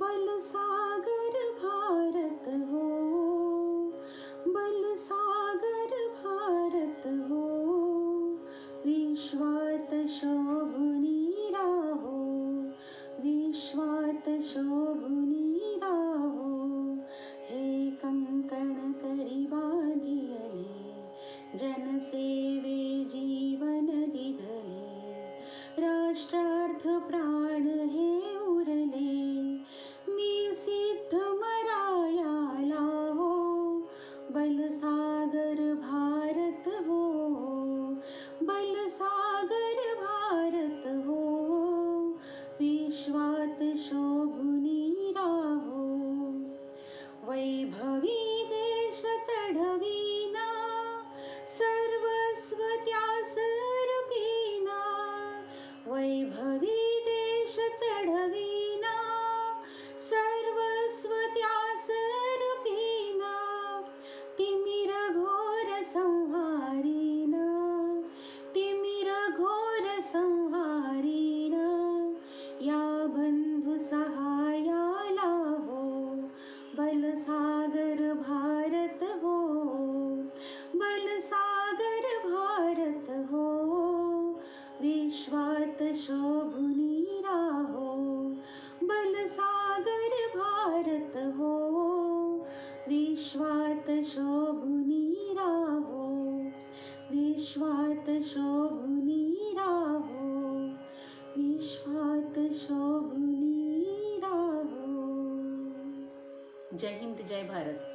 बलसागर भारत हो, बलसागर भारत हो, विश्वात शोभुनी राहो, विश्वात शोभुनी राहो. हे कंकण करी बांधियले, जनसेवे जीवन दिधले, राष्ट्रार्थ प्राण हे उरले, मी सिद्ध मरायाला हो, बलसागर भारत हो, बलसागर भारत हो, विश्वात शोभुनी राहो. वैभवी देश चढविना, सर्वस्व त्यास अर्पिना, वैभवी देश चढविना, सर्वस्व त्यास अर्पिना, तिमिर घोर संहारीना, तिमिर घोर संहारीना, या बंधु सहायाला हो, बलसागर भारत हो, बलसागर भारत हो, विश्वात शोभुनी राहो, बलसागर भारत हो, विश्वात शोभुनी राहो, विश्वात शोभुनी राहो, विश्वात शोभुनी राहो. जय हिंद, जय भारत.